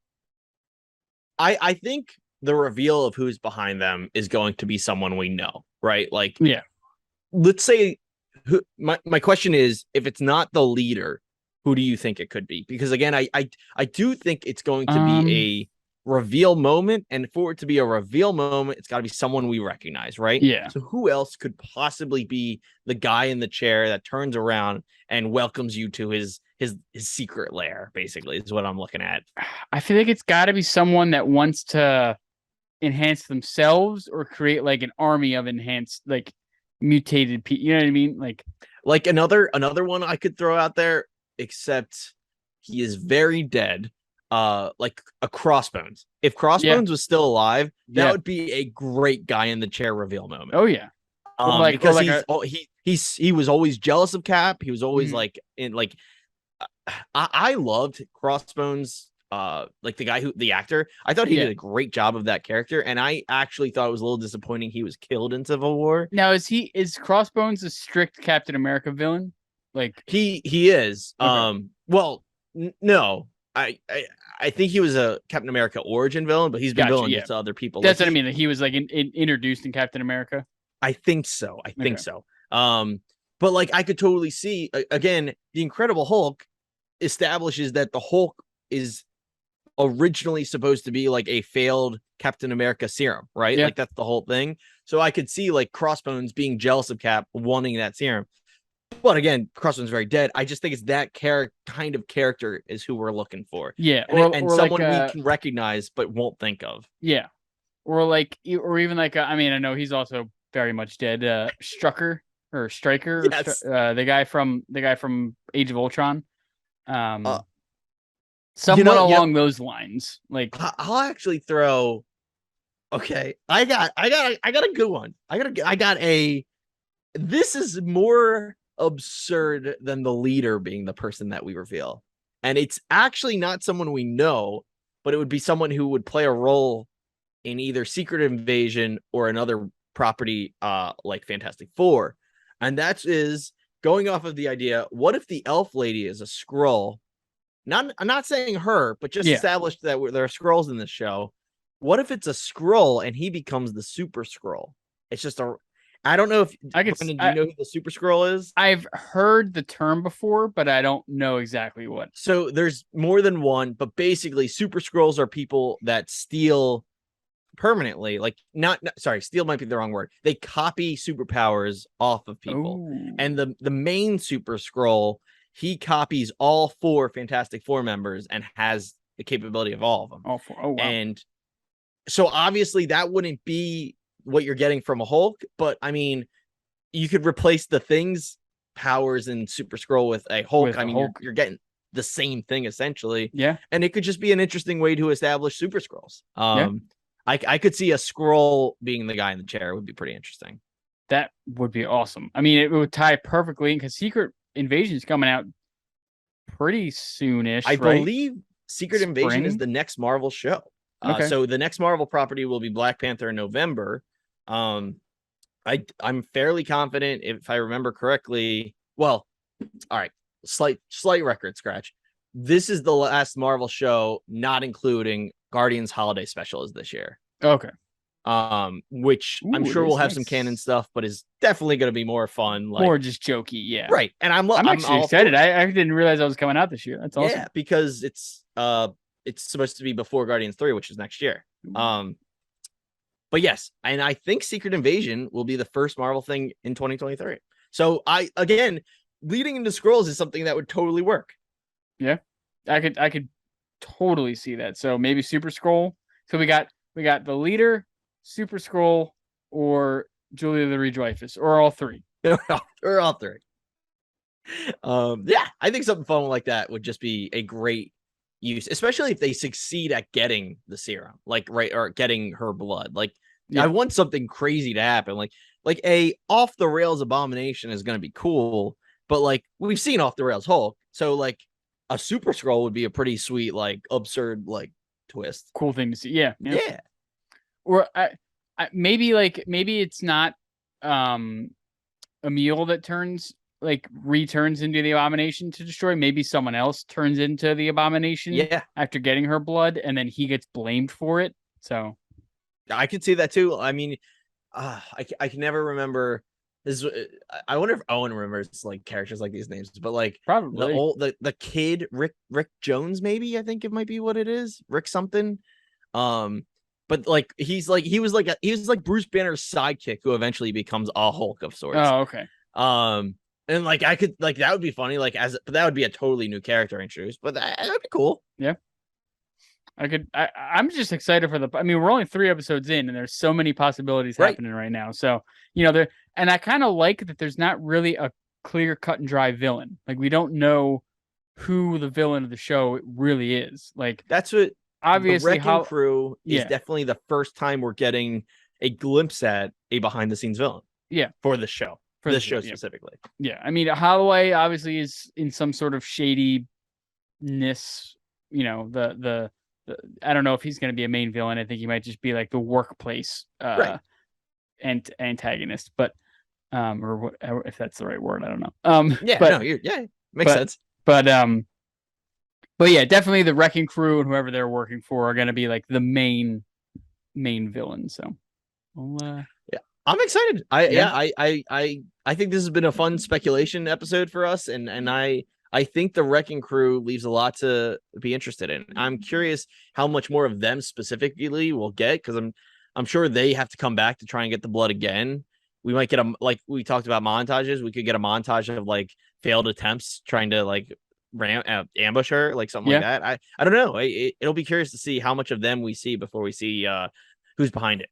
I think the reveal of who's behind them is going to be someone we know, right? Like, yeah. Let's say, my question is, if it's not the leader, who do you think it could be? Because again, I do think it's going to be a reveal moment, and for it to be a reveal moment, it's got to be someone we recognize, right? Yeah. So who else could possibly be the guy in the chair that turns around and welcomes you to his secret lair, basically, is what I'm looking at. I feel like it's got to be someone that wants to enhance themselves or create like an army of enhanced, like, mutated people. You know what I mean? Like another one I could throw out there, except he is very dead. Like a Crossbones. If Crossbones was still alive, that would be a great guy in the chair reveal moment. Oh yeah. Because he was always jealous of Cap. He was always I loved Crossbones, like the actor. I thought he did a great job of that character, and I actually thought it was a little disappointing he was killed in Civil War. Now is Crossbones a strict Captain America villain? Like, he is. Okay. Well, no. I think he was a Captain America origin villain, but he's been villain to other people. That's what I mean. That he was like introduced in Captain America. I think so. But like, I could totally see, again, the Incredible Hulk establishes that the Hulk is originally supposed to be like a failed Captain America serum, right? Like, that's the whole thing. So I could see like Crossbones being jealous of Cap, wanting that serum. But again, Crossbones is very dead. I just think it's that kind of character is who we're looking for. Yeah, and someone we can recognize but won't think of. Yeah, or even like I mean, I know he's also very much dead. Strucker or Striker, yes. The guy from Age of Ultron. Somewhat along those lines. Like, I'll actually throw. Okay, I got a good one. I got a. This is more absurd than the leader being the person that we reveal, and it's actually not someone we know, but it would be someone who would play a role in either Secret Invasion or another property like Fantastic Four. And that is going off of the idea, what if the elf lady is a Skrull? I'm not saying her, but just established that there are Skrulls in this show. What if it's a Skrull and he becomes the Super Skrull? It's just I don't know if Brendan, do you know who the Super Skrull is? I've heard the term before, but I don't know exactly what. So there's more than one, but basically Super Skrulls are people that steal permanently, like steal might be the wrong word. They copy superpowers off of people. Ooh. And the main Super Skrull, he copies all 4 Fantastic Four members and has the capability of all of them. All 4. Oh, wow. And so obviously that wouldn't be what you're getting from a Hulk, but I mean, you could replace the Thing's powers in Super Skrull with a Hulk. I mean, you're getting the same thing essentially. Yeah. And it could just be an interesting way to establish Super Skrulls. I could see a Skrull being the guy in the chair. It would be pretty interesting. That would be awesome. I mean, it would tie perfectly in because Secret Invasion is coming out pretty soonish. I believe Secret Invasion is the next Marvel show. Okay. So the next Marvel property will be Black Panther in November. I'm fairly confident, if I remember correctly. Well, all right, slight record scratch. This is the last Marvel show, not including Guardians Holiday Special, is this year. Okay. Which I'm sure will have some canon stuff, but is definitely going to be more fun, more just jokey, yeah. Right, and I'm actually excited. I didn't realize I was coming out this year. That's awesome. Yeah, because it's supposed to be before Guardians 3, which is next year. But yes, and I think Secret Invasion will be the first Marvel thing in 2023. So again, leading into Skrulls is something that would totally work. Yeah, I could totally see that. So maybe Super Skrull. So we got the leader, Super Skrull, or Julia Louis-Dreyfus, or all 3. Or all 3. Yeah, I think something fun like that would just be a great use, especially if they succeed at getting the serum, or getting her blood. I want something crazy to happen. Like a off the rails Abomination is going to be cool, but we've seen off the rails Hulk, so a Super Skrull would be a pretty sweet, absurd, twist. Cool thing to see. Yeah. Or maybe it's not Emil that returns into the Abomination to destroy. Maybe someone else turns into the Abomination after getting her blood, and then he gets blamed for it. So I could see that too. I mean, I can never remember this. I wonder if Owen remembers characters like these names, but probably the kid Rick Jones, maybe. I think it might be what it is, Rick something. But he was Bruce Banner's sidekick who eventually becomes a Hulk of sorts. Oh, okay. And I could that would be funny, but that would be a totally new character introduced, but that would be cool. Yeah. I'm just excited for we're only 3 episodes in, and there's so many possibilities happening right now. So, and I kind of like that there's not really a clear cut and dry villain. We don't know who the villain of the show really is. That's what obviously the Wrecking Crew is definitely the first time we're getting a glimpse at a behind the scenes villain. Yeah. For the show. For this show specifically. Yeah. I mean, Holloway obviously is in some sort of shadiness, the I don't know if he's going to be a main villain. I think he might just be the workplace antagonist, but or what, if that's the right word, I don't know. Makes sense. But yeah, definitely the Wrecking Crew and whoever they're working for are going to be the main villain. So, I'm excited. I think this has been a fun speculation episode for us, and I think the Wrecking Crew leaves a lot to be interested in. I'm curious how much more of them specifically we'll get, because I'm sure they have to come back to try and get the blood again. We might get we talked about montages. We could get a montage of failed attempts trying to ambush her, something like that. I don't know. It'll be curious to see how much of them we see before we see who's behind it.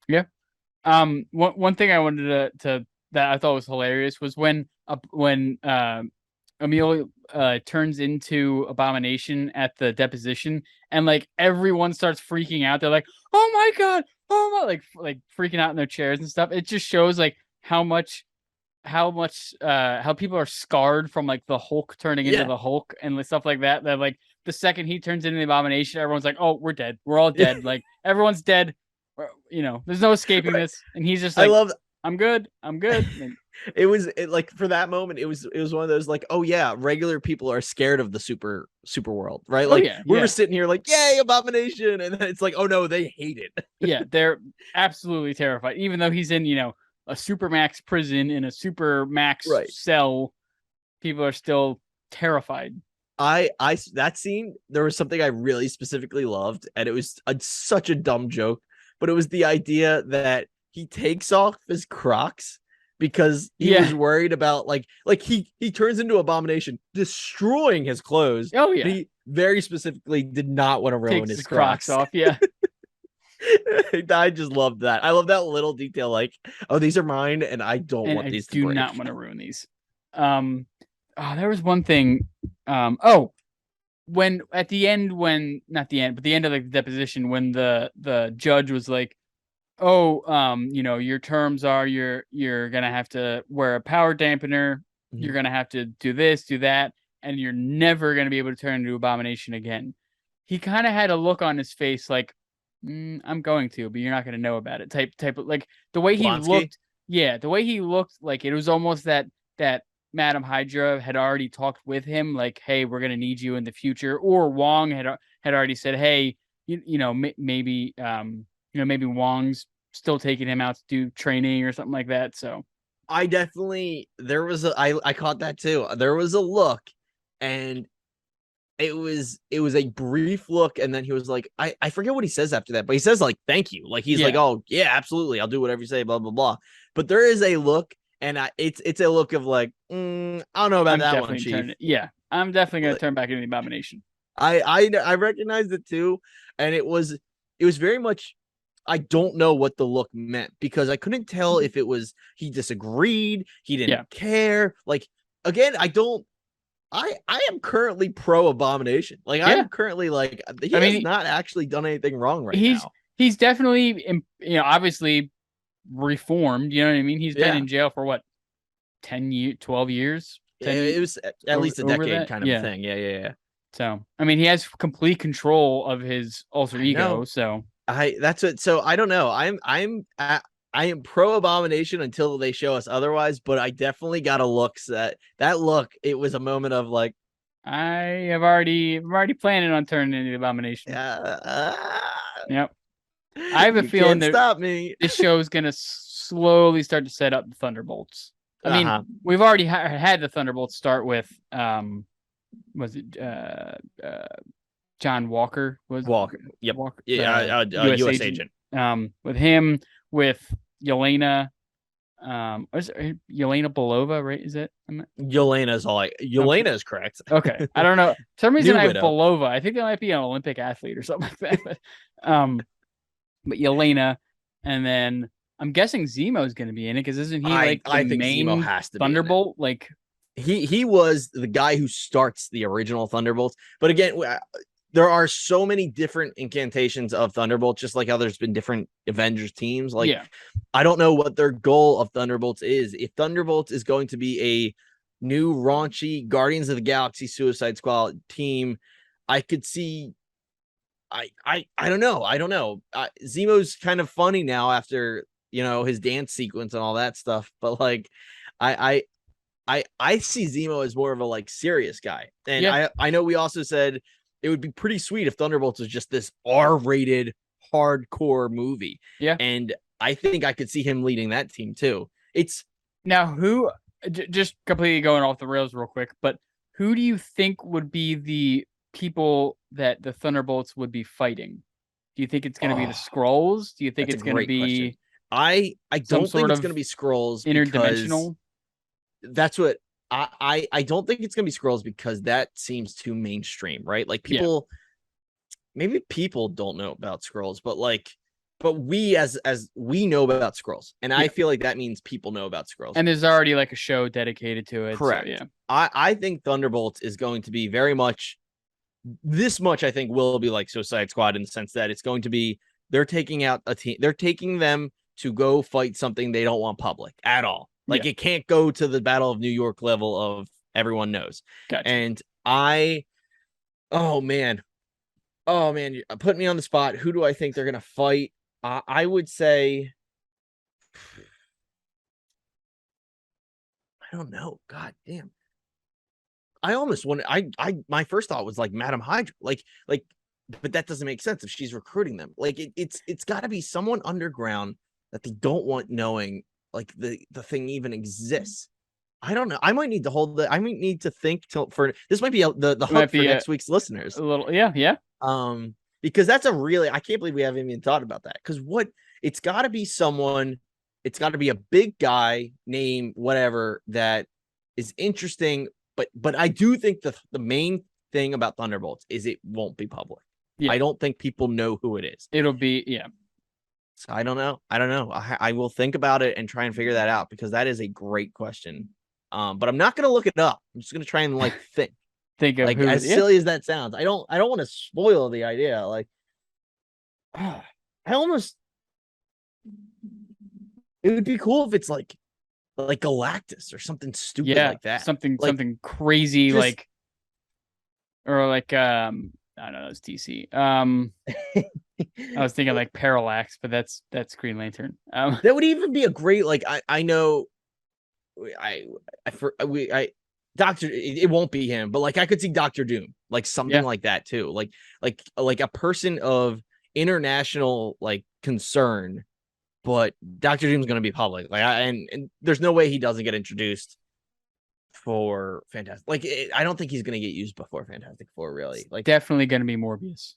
Yeah. One thing I wanted to that I thought was hilarious was when Emil turns into Abomination at the deposition, and everyone starts freaking out. They're like, "Oh my god, oh my!" like freaking out in their chairs and stuff. It just shows how people are scarred from the Hulk turning into the Hulk and stuff like that. That the second he turns into the Abomination, everyone's like, "Oh, we're dead. We're all dead. Like everyone's dead. There's no escaping this." And he's just like, I'm good. I'm good. Like, it was like for that moment, it was one of those like, oh yeah, regular people are scared of the super world, right? Like we were sitting here like, yay, Abomination, and then it's like, oh no, they hate it. Yeah, they're absolutely terrified. Even though he's in, a supermax prison in a supermax cell, people are still terrified. That scene, there was something I really specifically loved, and it was such a dumb joke, but it was the idea that he takes off his Crocs because he was worried about like he turns into Abomination, destroying his clothes. Oh yeah, he very specifically did not want to ruin his Crocs off. Yeah. I just loved that. I love that little detail. Like, oh, these are mine, and I don't want these to break. I do not want to ruin these. There was one thing. When at the end, not the end, but the end of the deposition, when the judge was like, "Oh, your terms are you're gonna have to wear a power dampener. Mm-hmm. You're gonna have to do this, do that, and you're never gonna be able to turn into Abomination again." He kind of had a look on his face like, I'm going to, but you're not going to know about it. Type of like the way he looked. Yeah, the way he looked, like it was almost that Madam Hydra had already talked with him, like, hey, we're going to need you in the future. Or Wong had already said, hey, maybe Wong's still taking him out to do training or something like that. So I caught that too. There was a look, and it was a brief look, and then he was like, I forget what he says after that, but he says like, thank you. Like he's like, oh yeah, absolutely, I'll do whatever you say, blah, blah, blah. But there is a look, and it's a look of like, I don't know about that one, Chief. I'm definitely going to turn back into the Abomination. I recognized it too. And it was very much, I don't know what the look meant, because I couldn't tell if it was, he disagreed, he didn't care. Like, again, I am currently pro Abomination. Like I'm currently like, he has not actually done anything wrong now. He's definitely, obviously reformed. You know what I mean? He's been in jail for what, 12 years? It was at least a decade kind of thing. Yeah. So, I mean, he has complete control of his alter ego. So that's it. So I don't know. I am pro Abomination until they show us otherwise, but I definitely got a look that look. It was a moment of like, I'm already planning on turning into the Abomination. Yep. I have a feeling that this show is going to slowly start to set up the Thunderbolts. I mean, we've already had the Thunderbolts start with, was it John Walker? Walker? Yep. Walker, US agent. With him, with Yelena, Yelena Belova, right? Is it? Yelena's Yelena is correct. Okay, I don't know. For some reason I have Belova. I think they might be an Olympic athlete or something like that. But Yelena, and then I'm guessing Zemo's going to be in it, because isn't he like I think main Zemo has to Thunderbolt? Like he was the guy who starts the original Thunderbolts. But again, there are so many different incantations of Thunderbolts, just like how there's been different Avengers teams. Like, I don't know what their goal of Thunderbolts is. If Thunderbolts is going to be a new raunchy Guardians of the Galaxy Suicide Squad team, I could see. I don't know. Zemo's kind of funny now after his dance sequence and all that stuff. But like, I see Zemo as more of a like serious guy. And I know we also said it would be pretty sweet if Thunderbolts was just this R-rated hardcore movie. Yeah. And I think I could see him leading that team too. It's now who, just completely going off the rails real quick, but who do you think would be the people that the Thunderbolts would be fighting? Do you think it's going to be the Skrulls? Do you think it's going to be question. I don't think it's going to be Skrulls, interdimensional? That's what I don't think it's going to be Skrulls, because that seems too mainstream, right? Like people, maybe people don't know about Skrulls, but we as we know about Skrulls, and I feel like that means people know about Skrulls. And there's already like a show dedicated to it. Correct. So, I think Thunderbolts is going to be very much this much. I think will be like Suicide Squad in the sense that it's going to be, they're taking out a team. They're taking them to go fight something they don't want public at all. Like it can't go to the Battle of New York level of everyone knows. Gotcha. And I Oh man. Oh man, you put me on the spot. Who do I think they're gonna fight? I would say, I don't know. God damn. I almost want. My first thought was like Madam Hydra, but that doesn't make sense if she's recruiting them. Like it's got to be someone underground that they don't want knowing like the thing even exists. I don't know. I might need to hold the. I might need to think till for this might be the hook for next week's listeners. A little, yeah. Because that's a really, I can't believe we haven't even thought about that. Because it's got to be someone, it's got to be a big guy named whatever that is interesting. But I do think the main thing about Thunderbolts is it won't be public. Yeah. I don't think people know who it is. It'll be, yeah. So I don't know. I will think about it and try and figure that out because that is a great question. But I'm not going to look it up. I'm just going to try and think of like who, as silly as that sounds. I don't want to spoil the idea. Like, I almost, it would be cool if it's like Galactus or something stupid like that. Something crazy just, or I don't know, it's DC. I was thinking like Parallax, but that's Green Lantern. That would even be a great I know Doctor, it won't be him, but I could see Doctor Doom, something like that too, like a person of international concern, but Doctor Doom's going to be public, and there's no way he doesn't get introduced for Fantastic. I don't think he's going to get used before Fantastic Four, really. Definitely going to be Morbius.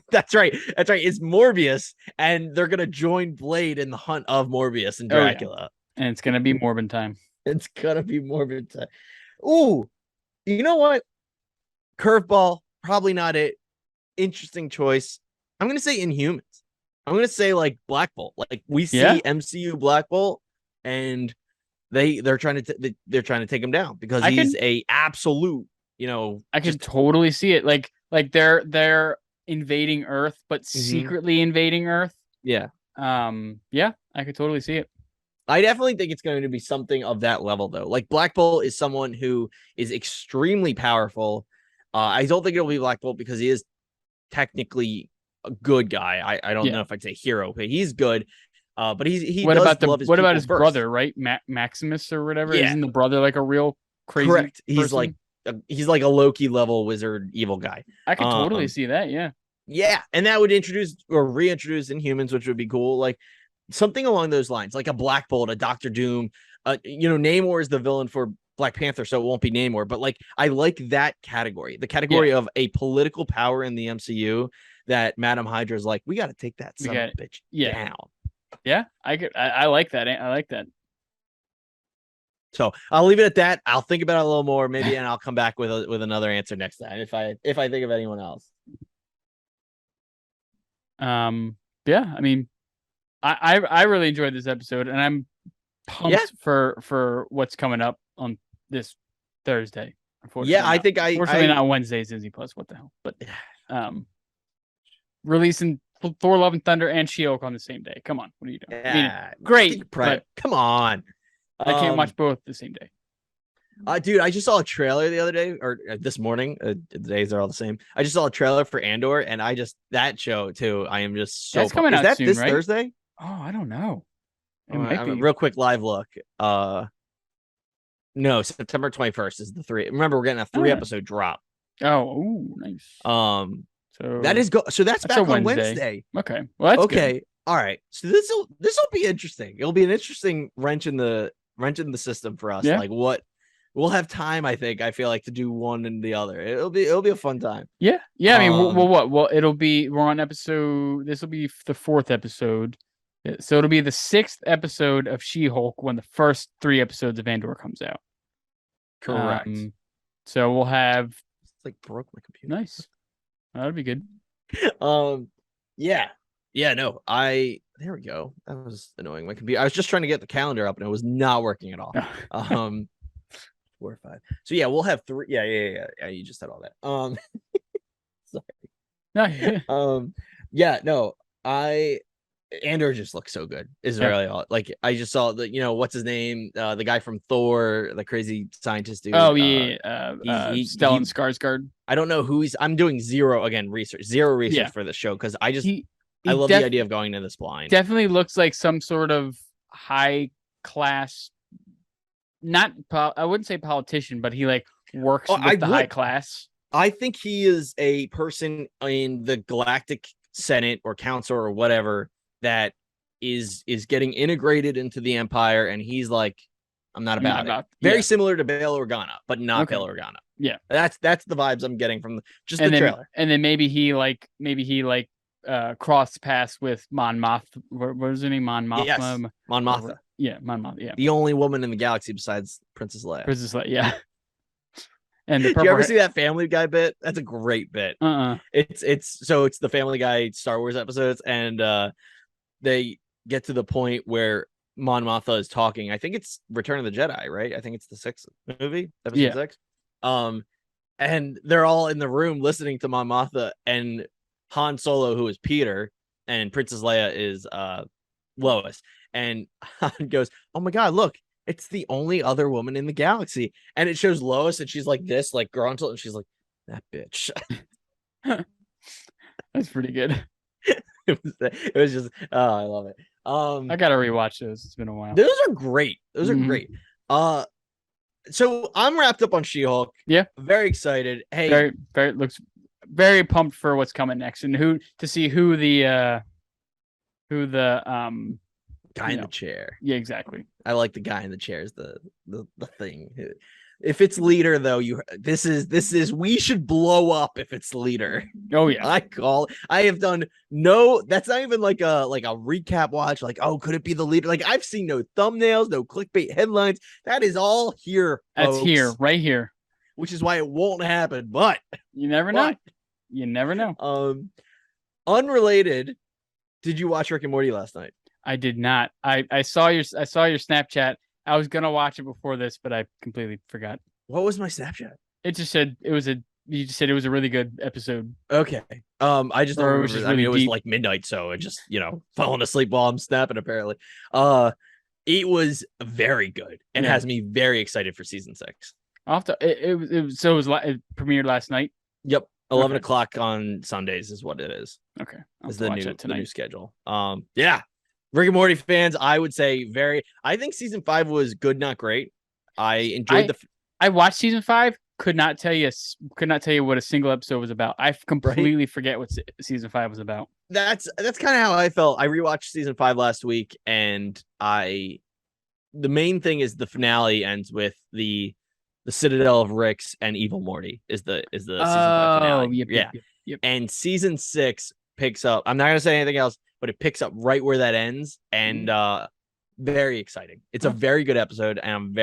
That's right. It's Morbius, and they're going to join Blade in the hunt of Morbius and Dracula, and it's going to be Morbin time. It's gonna be Morbin time. Ooh, you know what? Curveball, probably not it. Interesting choice. I'm gonna say Inhumans. I'm gonna say Black Bolt. We see MCU Black Bolt, and they're trying to take him down because he's a absolute. I can totally see it. They're invading Earth, but secretly invading Earth. Yeah. I could totally see it. I definitely think it's going to be something of that level, though. Black Bolt is someone who is extremely powerful. I don't think it'll be Black Bolt because he is technically a good guy. I don't know if I'd say hero, but he's good. But he what about his brother, right? Maximus or whatever? Yeah. Isn't the brother a real crazy? Correct. Person? He's like a Loki level wizard evil guy. I could totally see that. Yeah. Yeah, and that would introduce or reintroduce Inhumans, which would be cool. Something along those lines, like a Black Bolt, a Doctor Doom. Namor is the villain for Black Panther, so it won't be Namor. But I like that category, the category of a political power in the MCU that Madam Hydra is we got to take that son of a bitch down. Yeah, I like that. I like that. So I'll leave it at that. I'll think about it a little more, maybe, and I'll come back with another answer next time if I think of anyone else. Yeah, I mean. I really enjoyed this episode, and I'm pumped for what's coming up on this Thursday. Unfortunately, not Wednesdays, Disney Plus. What the hell? But releasing Thor: Love and Thunder and She-Hulk on the same day. Come on, what are you doing? Great, but come on. I can't watch both the same day. Dude, I just saw a trailer the other day or this morning. The days are all the same. I just saw a trailer for Andor, and that show too. I am just so. That's coming out soon, this right? Thursday? Oh, I don't know. It might be. Real quick live look. No, September 21st is the 3. Remember, we're getting a 3 episode drop. Oh, nice. So that is so that's back on Wednesday. Okay. Well, that's okay. Good. All right. So this will be interesting. It'll be an interesting wrench in the system for us. Yeah. We'll have time, I feel like, to do one and the other. It'll be a fun time. Yeah. I mean, well, it'll be, we're on episode, this will be the 4th episode. So it'll be the 6th episode of She-Hulk when the first 3 episodes of Andor comes out. Correct. So we'll have. It's broke my computer. Nice. That'd be good. Yeah. No, there we go. That was annoying. My computer. I was just trying to get the calendar up and it was not working at all. 4 or 5. So yeah, we'll have 3. Yeah. You just said all that. Sorry. No. Yeah. No. Andor just looks so good. Is really all. Like I just saw the, what's his name, the guy from Thor, the crazy scientist dude. Oh yeah, Stellan Skarsgård. I don't know who he's. I'm doing zero research for the show because I love the idea of going to this blind. Definitely looks like some sort of high class. I wouldn't say politician, but he like works with the high class. I think he is a person in the Galactic Senate or Council or whatever that is getting integrated into the Empire, and he's like, I'm not about it. Very similar to Bail Organa, but not Bail Organa. Yeah, that's the vibes I'm getting from the trailer. And then maybe he crossed paths with Mon Moth. What was her name? Mon Mothma. Yes. Mon Mothma. Yeah, Mon Mothma. Yeah, the only woman in the galaxy besides Princess Leia. Yeah. And the do you ever see that Family Guy bit? That's a great bit. It's the Family Guy Star Wars episodes, and they get to the point where Mon Mothma is talking. I think it's Return of the Jedi, right? I think it's the 6th movie, episode 6. And they're all in the room listening to Mon Mothma, and Han Solo, who is Peter, and Princess Leia is Lois. And Han goes, "Oh my God, look, it's the only other woman in the galaxy." And it shows Lois, and she's like this, like gruntled, and she's like, "That bitch." That's pretty good. It was just, I love it. I gotta rewatch those. It's been a while. Those are great. Are great. So I'm wrapped up on She-Hulk. Yeah, very excited. Hey, looks very pumped for what's coming next, and who the guy in the chair. Yeah, exactly. I like the guy in the chair is the thing. If it's leader though, this is we should blow up if it's leader. Oh yeah. I have done that's not even like a recap watch, like, oh, could it be the leader? Like, I've seen no thumbnails, no clickbait headlines. That is all here. That's folks. Here, right here. Which is why it won't happen, but you never know. You never know. Unrelated, did you watch Rick and Morty last night? I did not. I saw your Snapchat. I was gonna watch it before this, but I completely forgot. What was my Snapchat? It just said you just said it was a really good episode. Okay. I just don't remember. Really, I mean, it was like midnight, so I just, falling asleep while I'm snapping, apparently. It was very good and has me very excited for season 6. It premiered last night. Yep. 11 o'clock on Sundays is what it is. Okay. Is the new schedule. Yeah. Rick and Morty fans, I would say I think season 5 was good, not great. I enjoyed I watched season 5. Could not tell you what a single episode was about. I completely forget what season 5 was about. That's kind of how I felt. I rewatched season 5 last week, and the main thing is the finale ends with the Citadel of Ricks and Evil Morty is the season 5 finale. Yep. And season 6 picks up. I'm not gonna say anything else, but it picks up right where that ends, and very exciting. It's a very good episode, and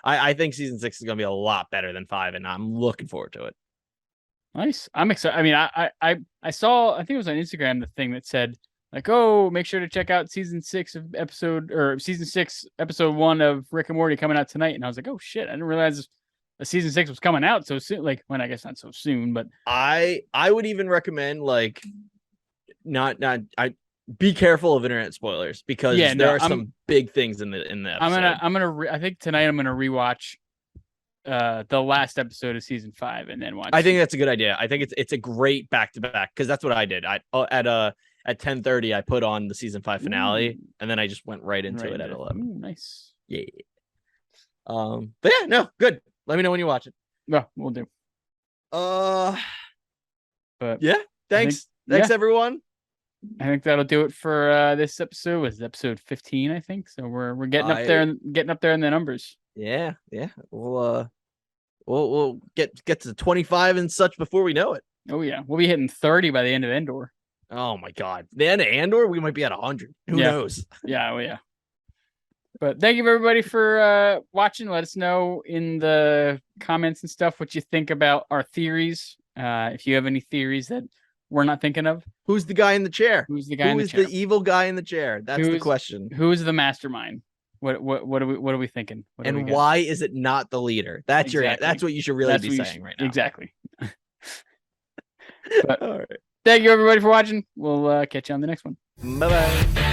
I think season 6 is gonna be a lot better than 5, and I'm looking forward to it. Nice. I'm excited. I mean, I saw, I think it was on Instagram, the thing that said like, oh, make sure to check out season 6 episode 1 of Rick and Morty coming out tonight, and I was like, oh shit, I didn't realize a season 6 was coming out so soon. Like, when I guess not so soon, but I would even recommend like I be careful of internet spoilers because there are some big things in the episode. I think tonight I'm gonna rewatch the last episode of season 5 and then watch. I think that's a good idea. I think it's a great back to back because that's what I did. At 10:30 I put on the season 5 finale and then I just went right into it at 11. Nice. Yeah. But yeah, no, good. Let me know when you watch it. No, we'll do. But yeah, thanks everyone. I think that'll do it for this episode. It was episode 15, I think. So we're getting up there and getting up there in the numbers. Yeah. We'll get to 25 and such before we know it. Oh yeah, we'll be hitting 30 by the end of Andor. Oh my God, the end of Andor, we might be at 100. Who knows? Yeah. But thank you everybody for watching. Let us know in the comments and stuff what you think about our theories. If you have any theories that we're not thinking of. Who's the guy in the chair? Who's the guy in the chair? Who is the evil guy in the chair? That's the question. Who is the mastermind? What are we thinking? And why is it not the leader? That's that's what you should really be saying right now. Exactly. But, all right. Thank you everybody for watching. We'll catch you on the next one. Bye-bye.